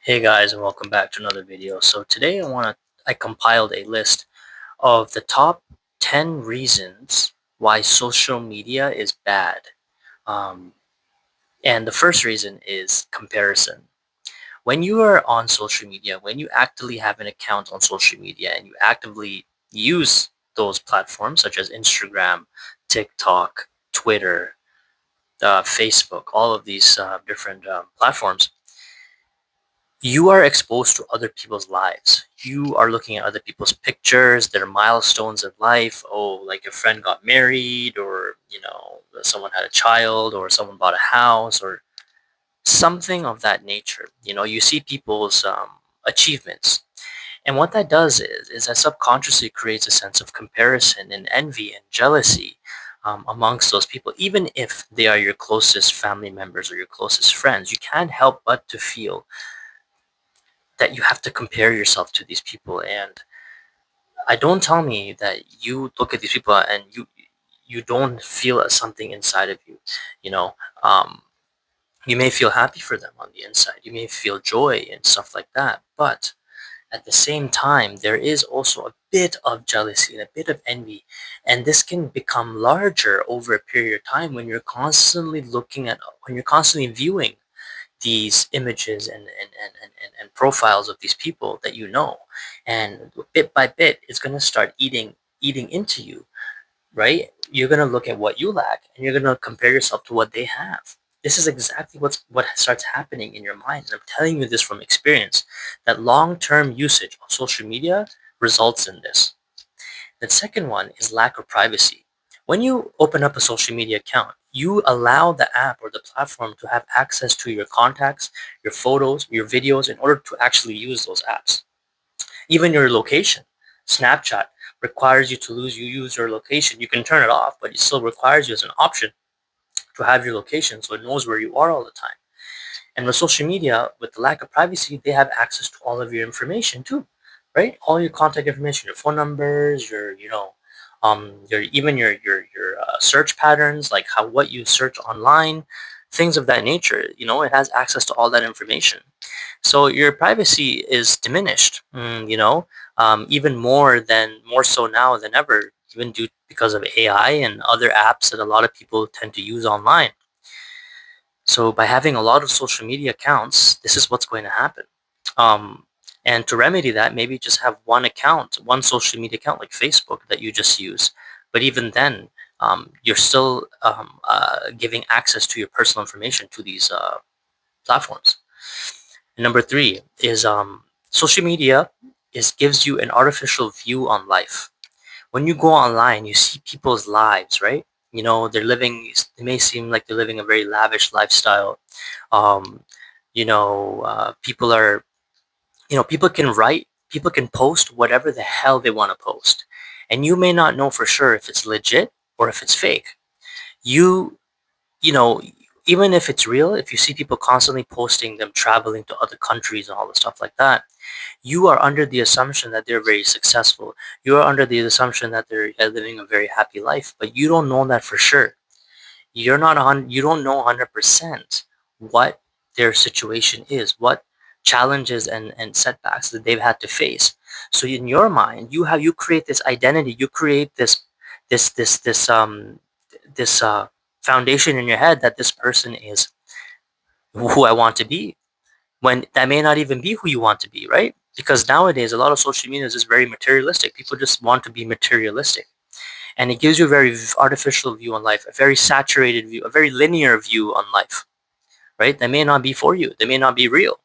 Hey guys, and welcome back to another video. So today I compiled a list of the top 10 reasons why social media is bad. Um, and the first reason is comparison. When you are on social media, when you actively have an account on social media and you actively use those platforms such as Instagram, TikTok, Twitter, Facebook, all of these different platforms, you are exposed to other people's lives. You are looking at other people's pictures, their milestones in life. Oh, like your friend got married, or someone had a child, or someone bought a house, or something of that nature. You see people's achievements, and what that does is that subconsciously creates a sense of comparison and envy and jealousy amongst those people. Even if they are your closest family members or your closest friends, you can't help but to feel that you have to compare yourself to these people. And I don't tell me that you look at these people and you don't feel something inside of you. you know um, you may feel happy for them on the inside, you may feel joy and stuff like that, but at the same time there is also a bit of jealousy and a bit of envy, and this can become larger over a period of time when you're constantly viewing these images and profiles of these people that you know, and bit by bit it's going to start eating into you, right? You're going to look at what you lack and you're going to compare yourself to what they have. This is exactly what starts happening in your mind, and I'm telling you this from experience, that long-term usage of social media results in this. The second one is lack of privacy. When you open up a social media account, you allow the app or the platform to have access to your contacts, your photos, your videos in order to actually use those apps. Even your location. Snapchat requires you use your location. You can turn it off, but it still requires you as an option to have your location so it knows where you are all the time. And with social media, with the lack of privacy, they have access to all of your information too, right? All your contact information, your phone numbers, your search patterns, like what you search online, things of that nature. It has access to all that information. So your privacy is diminished. Even more so now than ever, even due because of AI and other apps that a lot of people tend to use online. So by having a lot of social media accounts, this is what's going to happen. Um, and to remedy that, maybe just have one account, one social media account like Facebook that you just use. But even then, you're still giving access to your personal information to these platforms. And number three is social media gives you an artificial view on life. When you go online, you see people's lives, right? They may seem like they're living a very lavish lifestyle. um, People are, people can post whatever the hell they want to post, and you may not know for sure if it's legit or if it's fake. you you know Even if it's real, if you see people constantly posting them traveling to other countries and all the stuff like that, you are under the assumption that they're very successful. You are under the assumption that they're living a very happy life, but you don't know that for sure. You don't know 100% what their situation is, what challenges and setbacks that they've had to face. So in your mind, you create this identity, you create this this this um this foundation in your head that this person is who I want to be, when that may not even be who you want to be, right? Because nowadays a lot of social media is just very materialistic. People just want to be materialistic, and it gives you a very artificial view on life, a very saturated view, a very linear view on life, right? That may not be for you. They may not be real.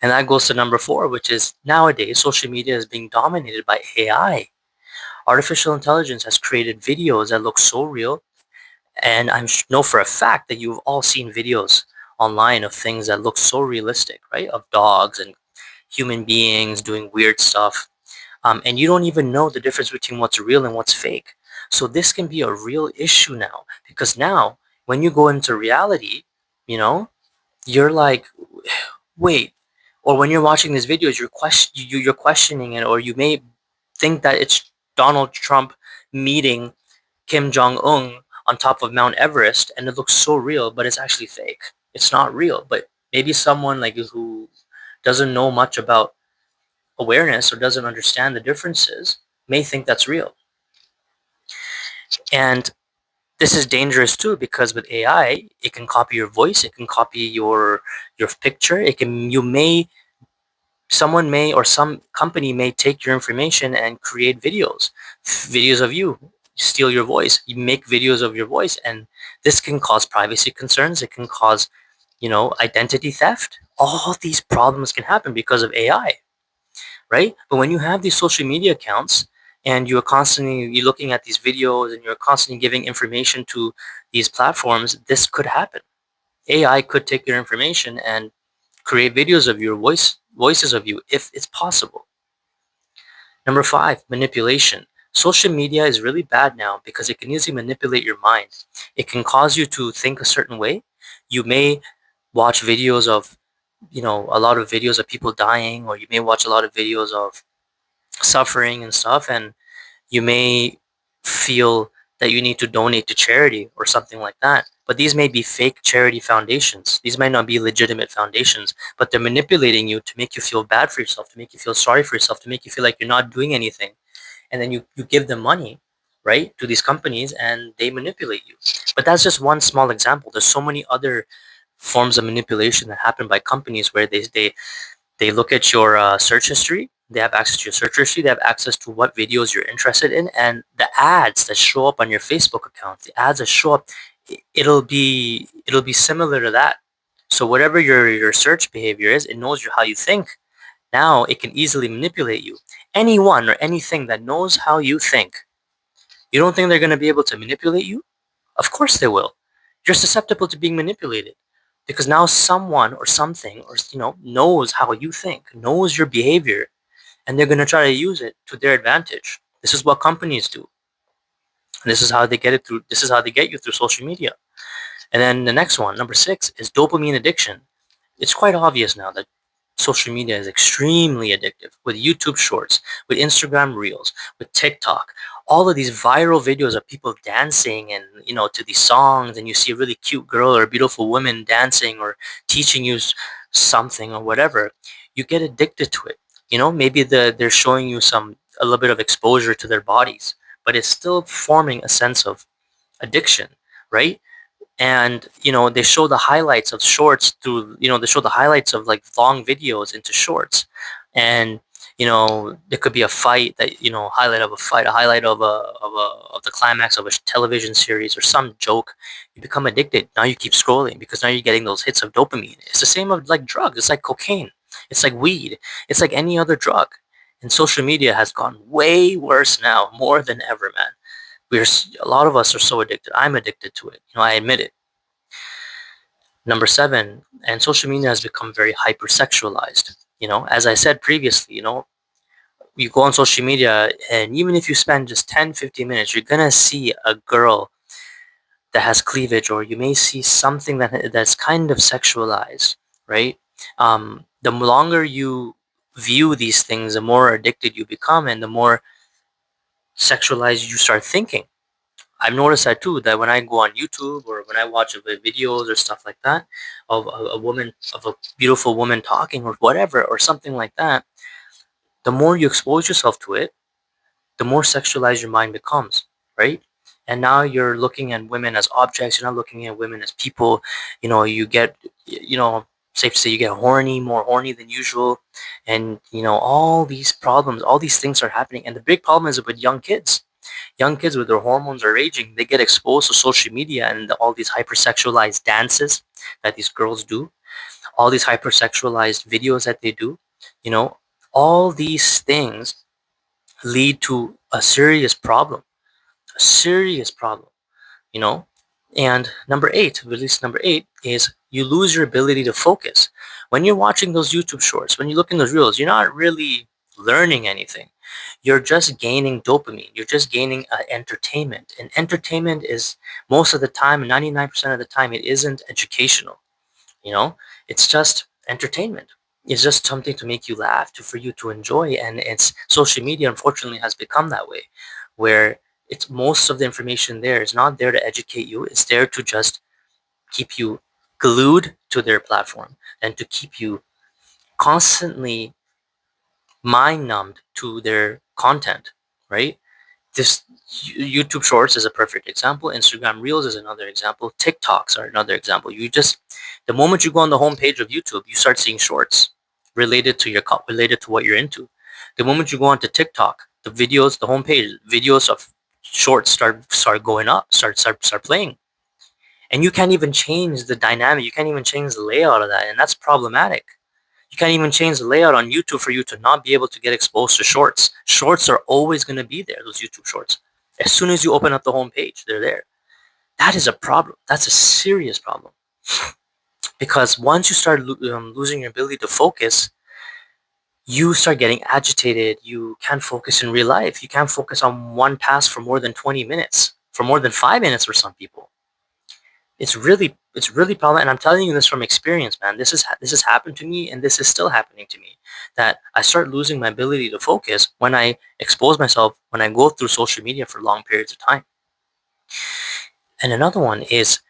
And that goes to number four, which is nowadays social media is being dominated by AI. Artificial intelligence has created videos that look so real, and know for a fact that you've all seen videos online of things that look so realistic, right? Of dogs and human beings doing weird stuff, and you don't even know the difference between what's real and what's fake. So this can be a real issue now, because now when you go into reality, you know, you're like, wait, or when you're watching these videos, you're questioning it, or you may think that it's Donald Trump meeting Kim Jong Un on top of Mount Everest, and it looks so real, but it's actually fake. It's not real, but maybe someone like who doesn't know much about awareness or doesn't understand the differences may think that's real. And this is dangerous too, because with AI, it can copy your voice, it can copy your picture, it can you may someone may or some company may take your information and create videos of you, steal your voice, you make videos of your voice, and this can cause privacy concerns, it can cause, identity theft. All these problems can happen because of AI, right? But when you have these social media accounts and you're looking at these videos and you're constantly giving information to these platforms, this could happen. AI could take your information and create videos of your voices of you if it's possible. Number five, manipulation. Social media is really bad now because it can easily manipulate your mind. It can cause you to think a certain way. You may watch videos of, a lot of videos of people dying, or you may watch a lot of videos of suffering and stuff, and you may feel that you need to donate to charity or something like that. But these may be fake charity foundations. These might not be legitimate foundations, but they're manipulating you to make you feel bad for yourself, to make you feel sorry for yourself, to make you feel like you're not doing anything. And then you give them money, right, to these companies, and they manipulate you. But that's just one small example. There's so many other forms of manipulation that happen by companies where they look at your search history. They have access to your search history. They have access to what videos you're interested in, and the ads that show up on your Facebook account. The ads that show up, it'll be similar to that. So whatever your search behavior is, it knows how you think. Now it can easily manipulate you. Anyone or anything that knows how you think, you don't think they're going to be able to manipulate you? Of course they will. You're susceptible to being manipulated because now someone or something or knows how you think, knows your behavior, and they're going to try to use it to their advantage. This is what companies do. And this is how they get it through. This is how they get you through social media. And then the next one, number six, is dopamine addiction. It's quite obvious now that social media is extremely addictive with YouTube Shorts, with Instagram Reels, with TikTok. All of these viral videos of people dancing and, to these songs, and you see a really cute girl or a beautiful woman dancing or teaching you something or whatever. You get addicted to it. Maybe they're showing you a little bit of exposure to their bodies, but it's still forming a sense of addiction, right? And they show the highlights of shorts through they show the highlights of like long videos into shorts. And there could be a fight that highlight of a fight, a highlight of the climax of a television series or some joke. You become addicted. Now you keep scrolling because now you're getting those hits of dopamine. It's the same of like drugs. It's like cocaine, it's like weed, it's like any other drug. And social media has gone way worse now, more than ever, man. A lot of us are so addicted. I'm addicted to it. I admit it. Number seven, and social media has become very hypersexualized. As I said previously, you go on social media, and even if you spend just 10, 15 minutes, you're gonna see a girl that has cleavage, or you may see something that's kind of sexualized, right? The longer you view these things, the more addicted you become, and the more sexualized you start thinking. I've noticed that too, that when I go on YouTube or when I watch videos or stuff like that of a beautiful woman talking or whatever or something like that, the more you expose yourself to it, the more sexualized your mind becomes, right? And now you're looking at women as objects, you're not looking at women as people. You get, safe to say, you get more horny than usual. And, all these problems, all these things are happening. And the big problem is with young kids. Young kids with their hormones are raging, they get exposed to social media and all these hypersexualized dances that these girls do, all these hypersexualized videos that they do. You know, all these things lead to a serious problem, a serious problem, you know. And release number eight is you lose your ability to focus. When you're watching those YouTube shorts, when you look in those reels, you're not really learning anything. You're just gaining dopamine. You're just gaining entertainment. And entertainment is most of the time, 99% of the time, it isn't educational. You know, it's just entertainment. It's just something to make you laugh, for you to enjoy. And it's social media, unfortunately, has become that way, where it's most of the information there is not there to educate you. It's there to just keep you glued to their platform and to keep you constantly mind numbed to their content, right? This YouTube Shorts is a perfect example. Instagram Reels is another example. TikToks are another example. The moment you go on the homepage of YouTube, you start seeing shorts related to what you're into. The moment you go onto TikTok, the homepage, videos of shorts start going up, start playing, and you can't even change the dynamic. You can't even change the layout of that, and that's problematic. You can't even change the layout on YouTube for you to not be able to get exposed to shorts. Shorts are always going to be there, those YouTube shorts. As soon as you open up the home page, they're there. That is a problem. That's a serious problem. Because once you start losing your ability to focus, you start getting agitated. You can't focus in real life. You can't focus on one task for more than 20 minutes, for more than 5 minutes for some people. It's really problem, and I'm telling you this from experience, man. This has happened to me, and this is still happening to me. That I start losing my ability to focus when I expose myself, when I go through social media for long periods of time. And another one is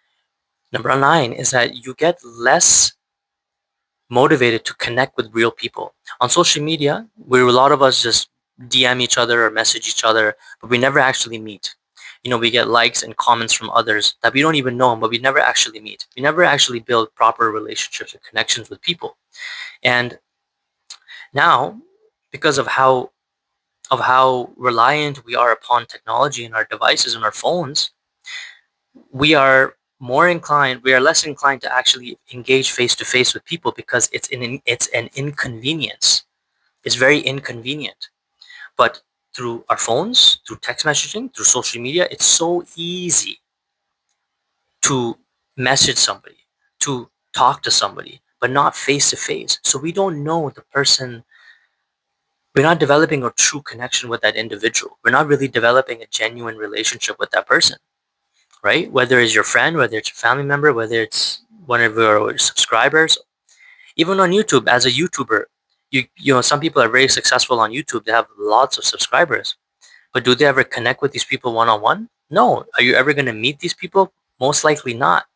number 9 is that you get less motivated to connect with real people on social media, where a lot of us just DM each other or message each other, but we never actually meet. We get likes and comments from others that we don't even know, but we never actually meet. We never actually build proper relationships and connections with people. And now, because of how reliant we are upon technology and our devices and our phones, we are less inclined to actually engage face to face with people because it's an inconvenience. It's very inconvenient. But through our phones, through text messaging, through social media, it's so easy to message somebody, to talk to somebody, but not face to face. So we don't know the person. We're not developing a true connection with that individual. We're not really developing a genuine relationship with that person, right? Whether it's your friend, whether it's your family member, whether it's one of your subscribers, even on YouTube, as a YouTuber, some people are very successful on YouTube. They have lots of subscribers. But do they ever connect with these people one on one? No. Are you ever going to meet these people? Most likely not.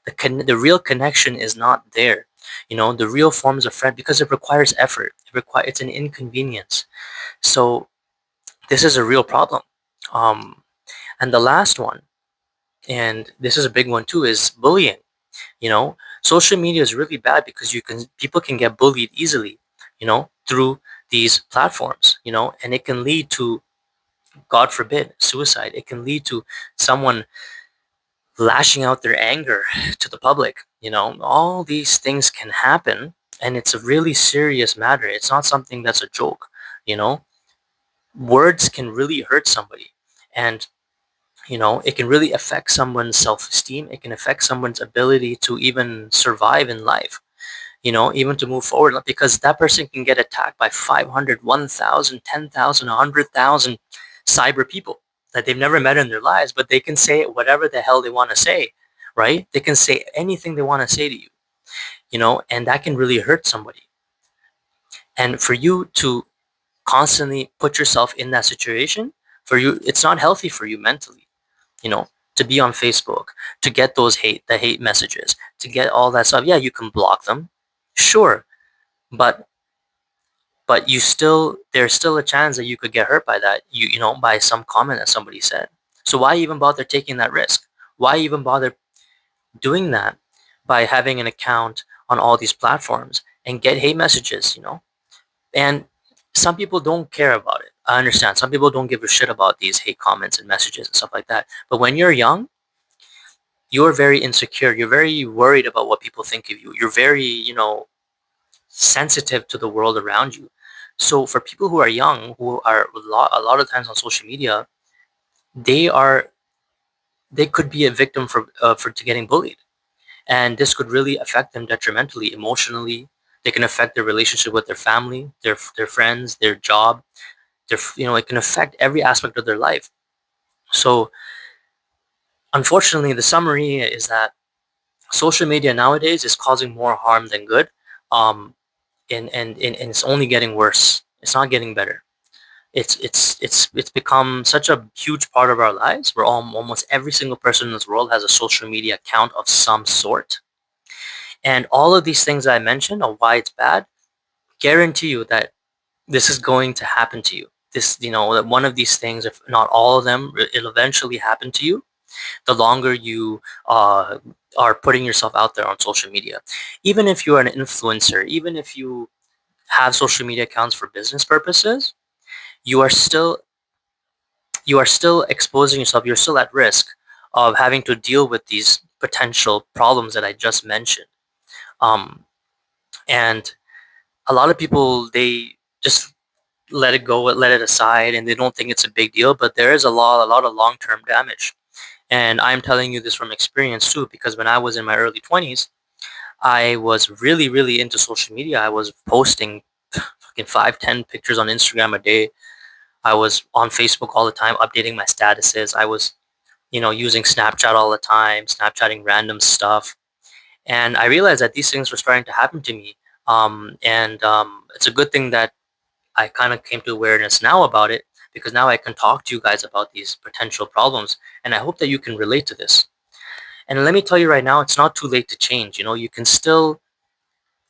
The real connection is not there. The real forms of friend, because it requires effort. It's an inconvenience. So this is a real problem. Um, and the last one, and this is a big one too, is bullying. Social media is really bad because people can get bullied easily. Through these platforms. And it can lead to, God forbid, suicide. It can lead to someone lashing out their anger to the public. All these things can happen, and it's a really serious matter. It's not something that's a joke. You know, words can really hurt somebody, and it can really affect someone's self-esteem. It can affect someone's ability to even survive in life. Even to move forward, because that person can get attacked by 500, 1,000, 10,000, 100,000 cyber people that they've never met in their lives, but they can say whatever the hell they want to say, right? They can say anything they want to say to you, and that can really hurt somebody. And for you to constantly put yourself in that situation, it's not healthy for you mentally, you know, to be on Facebook, to get the hate messages, to get all that stuff. Yeah, you can block them, sure, but there's still a chance that you could get hurt by that, by some comment that somebody said. So why even bother taking that risk? Why even bother doing that by having an account on all these platforms and get hate messages, And some people don't care about it. I understand. Some people don't give a shit about these hate comments and messages and stuff like that. But when you're young, you're very insecure. You're very worried about what people think of you. You're very, sensitive to the world around you. So for people who are young, who are a lot of times on social media, they are they could be a victim for to getting bullied, and this could really affect them detrimentally emotionally. They can affect their relationship with their family, their friends, their job. It can affect every aspect of their life. So unfortunately, the summary is that social media nowadays is causing more harm than good. Um, and it's only getting worse. It's not getting better. It's become such a huge part of our lives, where almost every single person in this world has a social media account of some sort. And all of these things I mentioned on why it's bad, guarantee you that this is going to happen to you. This, that one of these things, if not all of them, it'll eventually happen to you the longer you are putting yourself out there on social media. Even if you're an influencer, even if you have social media accounts for business purposes, you are still exposing yourself. You're still at risk of having to deal with these potential problems that I just mentioned. Um, and a lot of people, they just let it go, let it aside, and they don't think it's a big deal. But there is a lot of long-term damage. And I'm telling you this from experience too, because when I was in my early 20s, I was really, really into social media. I was posting fucking 5, 10 pictures on Instagram a day. I was on Facebook all the time, updating my statuses. I was, using Snapchat all the time, Snapchatting random stuff. And I realized that these things were starting to happen to me. And it's a good thing that I kind of came to awareness now about it, because now I can talk to you guys about these potential problems. And I hope that you can relate to this. And let me tell you right now, it's not too late to change. You can still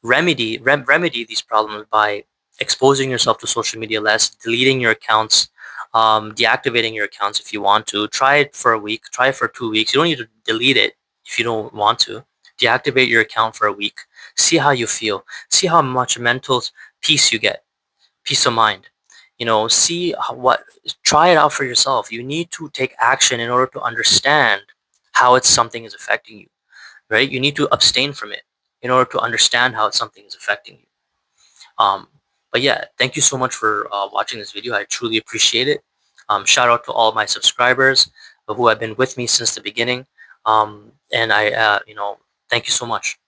remedy these problems by exposing yourself to social media less, deleting your accounts, deactivating your accounts if you want to. Try it for a week, try it for 2 weeks. You don't need to delete it if you don't want to. Deactivate your account for a week. See how you feel. See how much mental peace you get, peace of mind. See what, try it out for yourself. You need to take action in order to understand how it's something is affecting you, right? You need to abstain from it in order to understand how something is affecting you. Um, but yeah, thank you so much for watching this video. I truly appreciate it. Shout out to all my subscribers who have been with me since the beginning. And thank you so much.